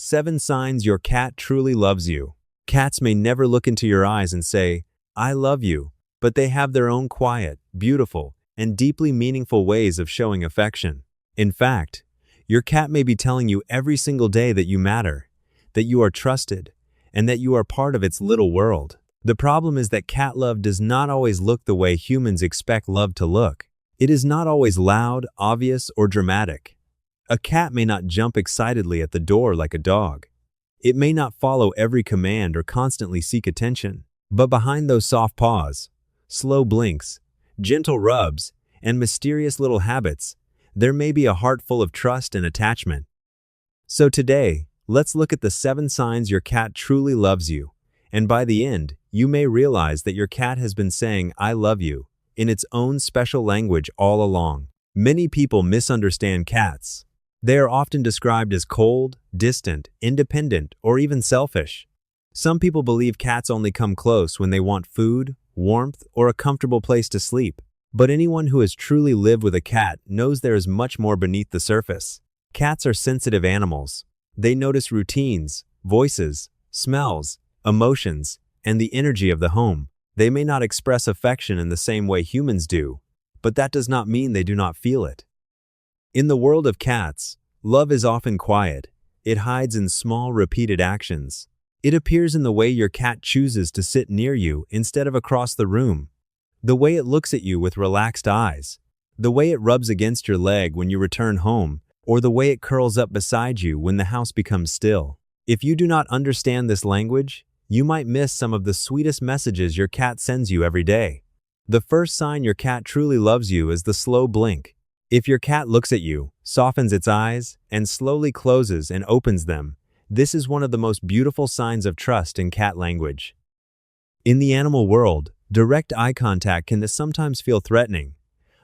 7 signs your cat truly loves you. Cats may never look into your eyes and say, "I love you," but they have their own quiet, beautiful, and deeply meaningful ways of showing affection. In fact, your cat may be telling you every single day that you matter, that you are trusted, and that you are part of its little world. The problem is that cat love does not always look the way humans expect love to look. It is not always loud, obvious, or dramatic. A cat may not jump excitedly at the door like a dog. It may not follow every command or constantly seek attention. But behind those soft paws, slow blinks, gentle rubs, and mysterious little habits, there may be a heart full of trust and attachment. So today, let's look at the 7 signs your cat truly loves you. And by the end, you may realize that your cat has been saying "I love you" in its own special language all along. Many people misunderstand cats. They are often described as cold, distant, independent, or even selfish. Some people believe cats only come close when they want food, warmth, or a comfortable place to sleep. But anyone who has truly lived with a cat knows there is much more beneath the surface. Cats are sensitive animals. They notice routines, voices, smells, emotions, and the energy of the home. They may not express affection in the same way humans do, but that does not mean they do not feel it. In the world of cats, love is often quiet. It hides in small, repeated actions. It appears in the way your cat chooses to sit near you instead of across the room, the way it looks at you with relaxed eyes, the way it rubs against your leg when you return home, or the way it curls up beside you when the house becomes still. If you do not understand this language, you might miss some of the sweetest messages your cat sends you every day. The first sign your cat truly loves you is the slow blink. If your cat looks at you, softens its eyes, and slowly closes and opens them, this is one of the most beautiful signs of trust in cat language. In the animal world, direct eye contact can sometimes feel threatening.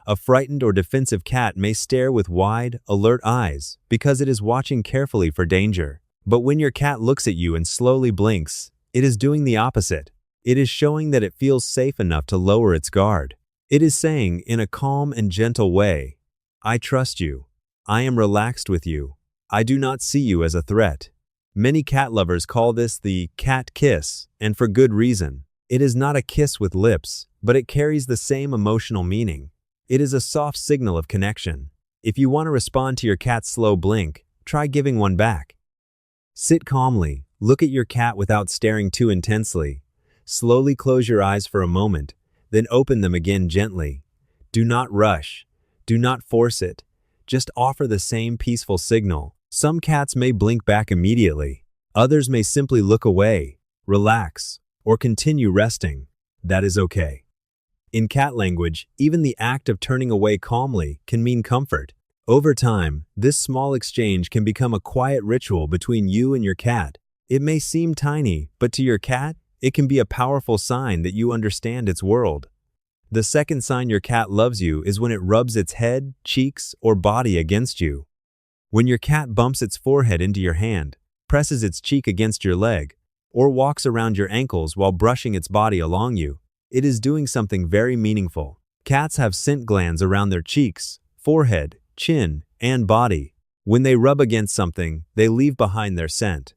A frightened or defensive cat may stare with wide, alert eyes because it is watching carefully for danger. But when your cat looks at you and slowly blinks, it is doing the opposite. It is showing that it feels safe enough to lower its guard. It is saying, in a calm and gentle way, "I trust you. I am relaxed with you. I do not see you as a threat." Many cat lovers call this the cat kiss, and for good reason. It is not a kiss with lips, but it carries the same emotional meaning. It is a soft signal of connection. If you want to respond to your cat's slow blink, try giving one back. Sit calmly, look at your cat without staring too intensely. Slowly close your eyes for a moment, then open them again gently. Do not rush. Do not force it. Just offer the same peaceful signal. Some cats may blink back immediately. Others may simply look away, relax, or continue resting. That is okay. In cat language, even the act of turning away calmly can mean comfort. Over time, this small exchange can become a quiet ritual between you and your cat. It may seem tiny, but to your cat, it can be a powerful sign that you understand its world. The second sign your cat loves you is when it rubs its head, cheeks, or body against you. When your cat bumps its forehead into your hand, presses its cheek against your leg, or walks around your ankles while brushing its body along you, it is doing something very meaningful. Cats have scent glands around their cheeks, forehead, chin, and body. When they rub against something, they leave behind their scent.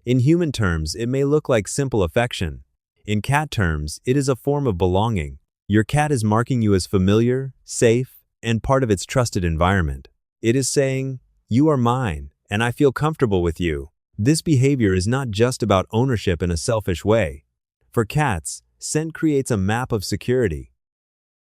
In human terms, it may look like simple affection. In cat terms, it is a form of belonging. Your cat is marking you as familiar, safe, and part of its trusted environment. It is saying, "You are mine, and I feel comfortable with you." This behavior is not just about ownership in a selfish way. For cats, scent creates a map of security.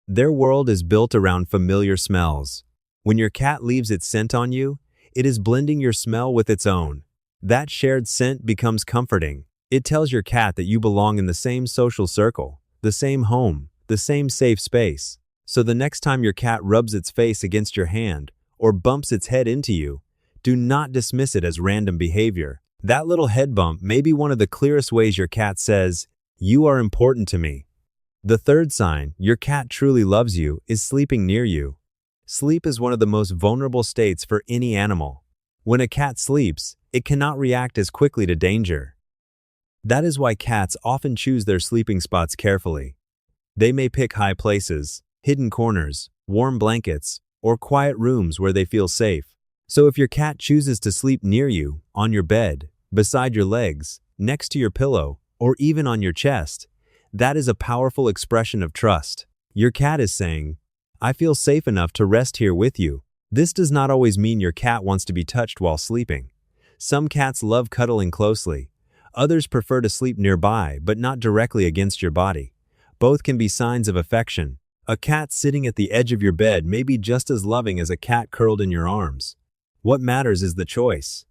Their world is built around familiar smells. When your cat leaves its scent on you, it is blending your smell with its own. That shared scent becomes comforting. It tells your cat that you belong in the same social circle, the same home, the same safe space. So the next time your cat rubs its face against your hand or bumps its head into you, do not dismiss it as random behavior. That little head bump may be one of the clearest ways your cat says, "You are important to me." The third sign your cat truly loves you is sleeping near you. Sleep is one of the most vulnerable states for any animal. When a cat sleeps, it cannot react as quickly to danger. That is why cats often choose their sleeping spots carefully. They may pick high places, hidden corners, warm blankets, or quiet rooms where they feel safe. So if your cat chooses to sleep near you, on your bed, beside your legs, next to your pillow, or even on your chest. That is a powerful expression of trust. Your cat is saying, "I feel safe enough to rest here with you." This does not always mean your cat wants to be touched while sleeping. Some cats love cuddling closely. Others prefer to sleep nearby, but not directly against your body. Both can be signs of affection. A cat sitting at the edge of your bed may be just as loving as a cat curled in your arms. What matters is the choice.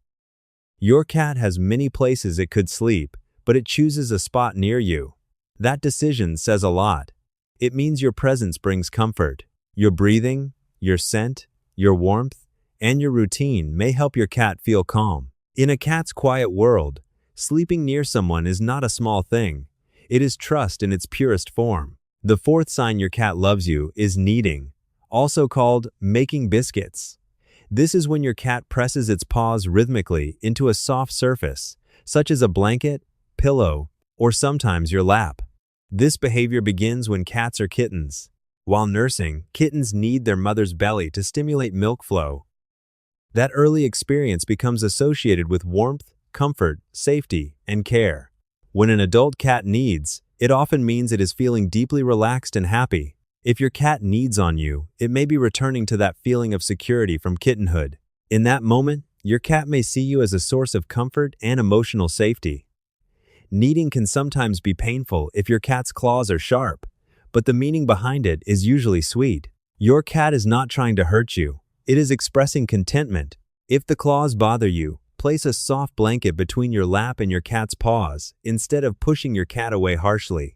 Your cat has many places it could sleep, but it chooses a spot near you. That decision says a lot. It means your presence brings comfort. Your breathing, your scent, your warmth, and your routine may help your cat feel calm. In a cat's quiet world, sleeping near someone is not a small thing. It is trust in its purest form. The fourth sign your cat loves you is kneading, also called making biscuits. This is when your cat presses its paws rhythmically into a soft surface, such as a blanket, pillow, or sometimes your lap. This behavior begins when cats are kittens. While nursing, kittens knead their mother's belly to stimulate milk flow. That early experience becomes associated with warmth, comfort, safety, and care. When an adult cat kneads, it often means it is feeling deeply relaxed and happy. If your cat kneads on you, it may be returning to that feeling of security from kittenhood. In that moment, your cat may see you as a source of comfort and emotional safety. Kneading can sometimes be painful if your cat's claws are sharp, but the meaning behind it is usually sweet. Your cat is not trying to hurt you. It is expressing contentment. If the claws bother you, place a soft blanket between your lap and your cat's paws instead of pushing your cat away harshly.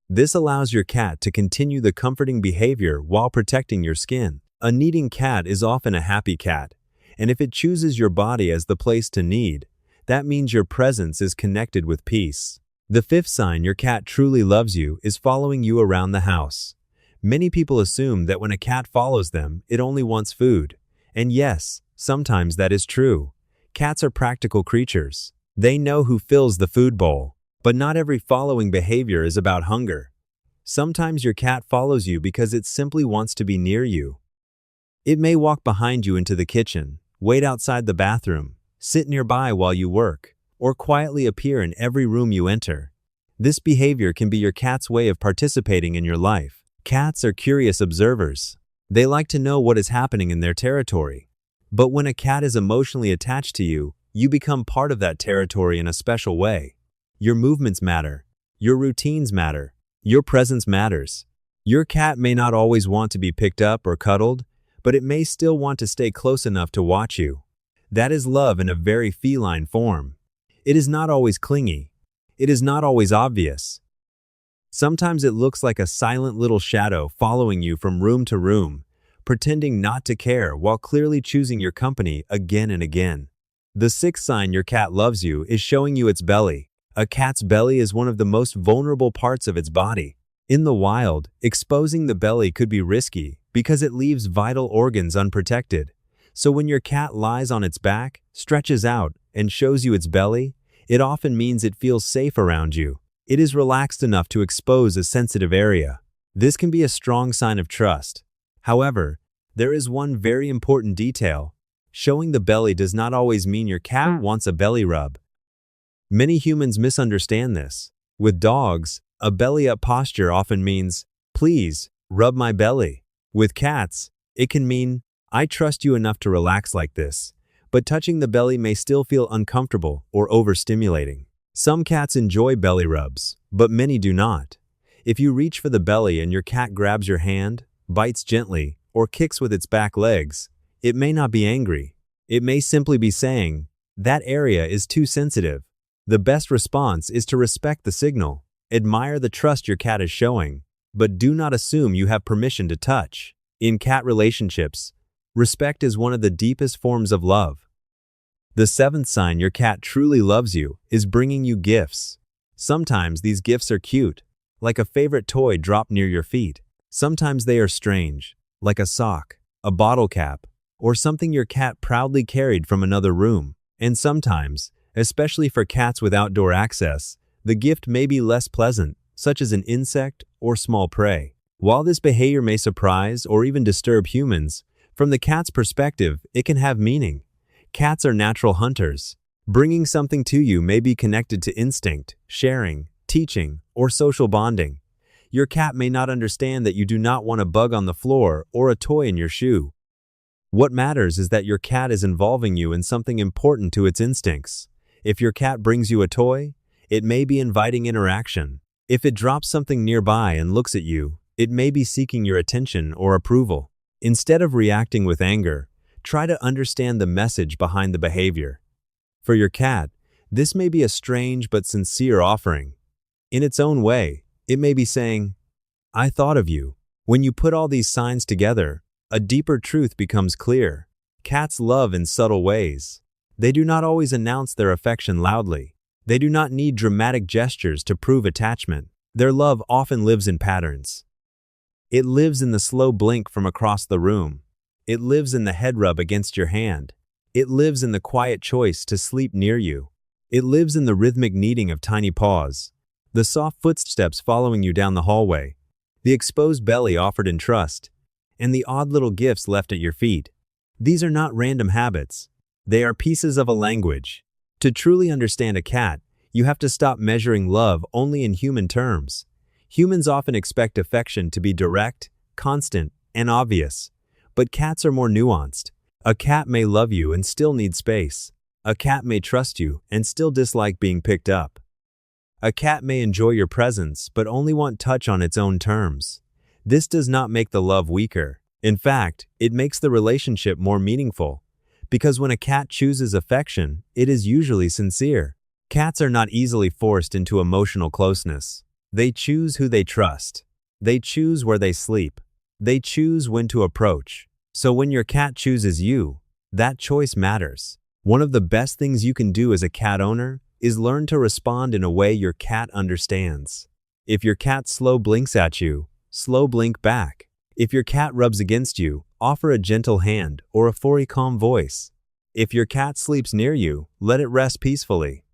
This allows your cat to continue the comforting behavior while protecting your skin. A kneading cat is often a happy cat, and if it chooses your body as the place to knead, that means your presence is connected with peace. The fifth sign your cat truly loves you is following you around the house. Many people assume that when a cat follows them, it only wants food. And yes, sometimes that is true. Cats are practical creatures. They know who fills the food bowl. But not every following behavior is about hunger. Sometimes your cat follows you because it simply wants to be near you. It may walk behind you into the kitchen, wait outside the bathroom, sit nearby while you work, or quietly appear in every room you enter. This behavior can be your cat's way of participating in your life. Cats are curious observers. They like to know what is happening in their territory. But when a cat is emotionally attached to you, you become part of that territory in a special way. Your movements matter. Your routines matter. Your presence matters. Your cat may not always want to be picked up or cuddled, but it may still want to stay close enough to watch you. That is love in a very feline form. It is not always clingy. It is not always obvious. Sometimes it looks like a silent little shadow following you from room to room, pretending not to care while clearly choosing your company again and again. The sixth sign your cat loves you is showing you its belly. A cat's belly is one of the most vulnerable parts of its body. In the wild, exposing the belly could be risky because it leaves vital organs unprotected. So when your cat lies on its back, stretches out, and shows you its belly, it often means it feels safe around you. It is relaxed enough to expose a sensitive area. This can be a strong sign of trust. However, there is one very important detail. Showing the belly does not always mean your cat wants a belly rub. Many humans misunderstand this. With dogs, a belly-up posture often means, "Please, rub my belly." With cats, it can mean, "I trust you enough to relax like this," but touching the belly may still feel uncomfortable or overstimulating. Some cats enjoy belly rubs, but many do not. If you reach for the belly and your cat grabs your hand, bites gently, or kicks with its back legs, it may not be angry. It may simply be saying, "That area is too sensitive." The best response is to respect the signal. Admire the trust your cat is showing, but do not assume you have permission to touch. In cat relationships, respect is one of the deepest forms of love. The seventh sign your cat truly loves you is bringing you gifts. Sometimes these gifts are cute, like a favorite toy dropped near your feet. Sometimes they are strange, like a sock, a bottle cap, or something your cat proudly carried from another room. And sometimes, especially for cats with outdoor access, the gift may be less pleasant, such as an insect or small prey. While this behavior may surprise or even disturb humans, from the cat's perspective, it can have meaning. Cats are natural hunters. Bringing something to you may be connected to instinct, sharing, teaching, or social bonding. Your cat may not understand that you do not want a bug on the floor or a toy in your shoe. What matters is that your cat is involving you in something important to its instincts. If your cat brings you a toy, it may be inviting interaction. If it drops something nearby and looks at you, it may be seeking your attention or approval. Instead of reacting with anger, try to understand the message behind the behavior. For your cat, this may be a strange but sincere offering. In its own way, it may be saying, "I thought of you." When you put all these signs together, a deeper truth becomes clear. Cats love in subtle ways. They do not always announce their affection loudly. They do not need dramatic gestures to prove attachment. Their love often lives in patterns. It lives in the slow blink from across the room. It lives in the head rub against your hand. It lives in the quiet choice to sleep near you. It lives in the rhythmic kneading of tiny paws, the soft footsteps following you down the hallway, the exposed belly offered in trust, and the odd little gifts left at your feet. These are not random habits. They are pieces of a language. To truly understand a cat, you have to stop measuring love only in human terms. Humans often expect affection to be direct, constant, and obvious. But cats are more nuanced. A cat may love you and still need space. A cat may trust you and still dislike being picked up. A cat may enjoy your presence but only want touch on its own terms. This does not make the love weaker. In fact, it makes the relationship more meaningful. Because when a cat chooses affection, it is usually sincere. Cats are not easily forced into emotional closeness. They choose who they trust. They choose where they sleep. They choose when to approach. So when your cat chooses you, that choice matters. One of the best things you can do as a cat owner is learn to respond in a way your cat understands. If your cat slow blinks at you, slow blink back. If your cat rubs against you, offer a gentle hand or a furry calm voice. If your cat sleeps near you, let it rest peacefully.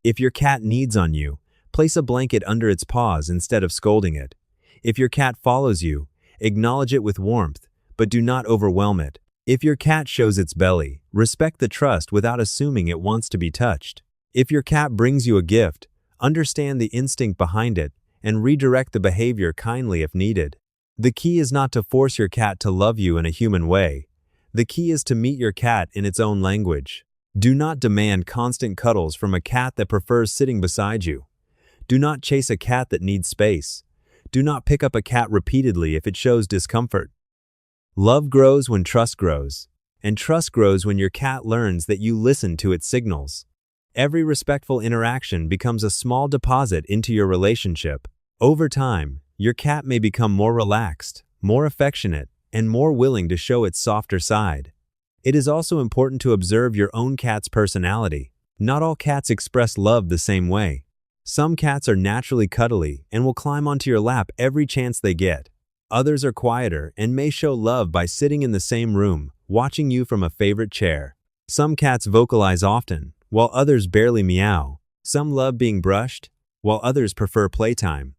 If your cat kneads on you, place a blanket under its paws instead of scolding it. If your cat follows you, acknowledge it with warmth, but do not overwhelm it. If your cat shows its belly, respect the trust without assuming it wants to be touched. If your cat brings you a gift, understand the instinct behind it and redirect the behavior kindly if needed. The key is not to force your cat to love you in a human way. The key is to meet your cat in its own language. Do not demand constant cuddles from a cat that prefers sitting beside you. Do not chase a cat that needs space. Do not pick up a cat repeatedly if it shows discomfort. Love grows when trust grows, and trust grows when your cat learns that you listen to its signals. Every respectful interaction becomes a small deposit into your relationship. Over time, your cat may become more relaxed, more affectionate, and more willing to show its softer side. It is also important to observe your own cat's personality. Not all cats express love the same way. Some cats are naturally cuddly and will climb onto your lap every chance they get. Others are quieter and may show love by sitting in the same room, watching you from a favorite chair. Some cats vocalize often, while others barely meow. Some love being brushed, while others prefer playtime.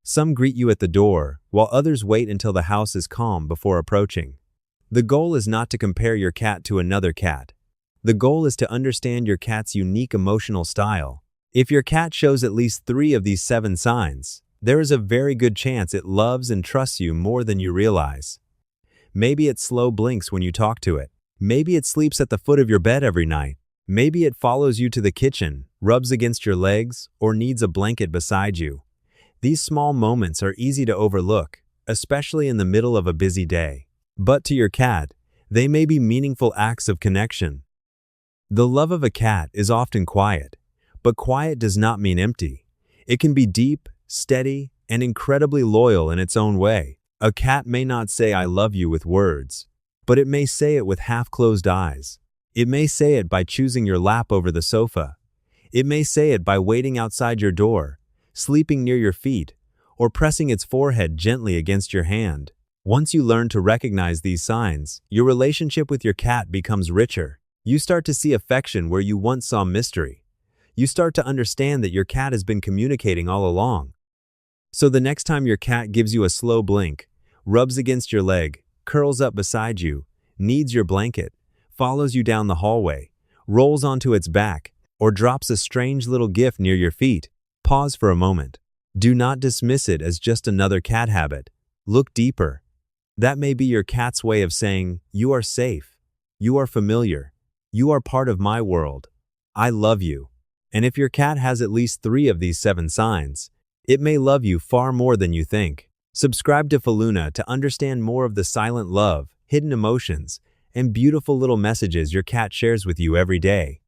Some greet you at the door, while others wait until the house is calm before approaching. The goal is not to compare your cat to another cat. The goal is to understand your cat's unique emotional style. If your cat shows at least 3 of these 7 signs, there is a very good chance it loves and trusts you more than you realize. Maybe it slow blinks when you talk to it. Maybe it sleeps at the foot of your bed every night. Maybe it follows you to the kitchen, rubs against your legs, or needs a blanket beside you. These small moments are easy to overlook, especially in the middle of a busy day. But to your cat, they may be meaningful acts of connection. The love of a cat is often quiet, but quiet does not mean empty. It can be deep, steady, and incredibly loyal in its own way. A cat may not say "I love you" with words, but it may say it with half-closed eyes. It may say it by choosing your lap over the sofa. It may say it by waiting outside your door, sleeping near your feet, or pressing its forehead gently against your hand. Once you learn to recognize these signs, your relationship with your cat becomes richer. You start to see affection where you once saw mystery. You start to understand that your cat has been communicating all along. So the next time your cat gives you a slow blink, rubs against your leg, curls up beside you, needs your blanket, follows you down the hallway, rolls onto its back, or drops a strange little gift near your feet, pause for a moment. Do not dismiss it as just another cat habit. Look deeper. That may be your cat's way of saying, "You are safe. You are familiar. You are part of my world. I love you." And if your cat has at least 3 of these 7 signs, it may love you far more than you think. Subscribe to Feluna to understand more of the silent love, hidden emotions, and beautiful little messages your cat shares with you every day.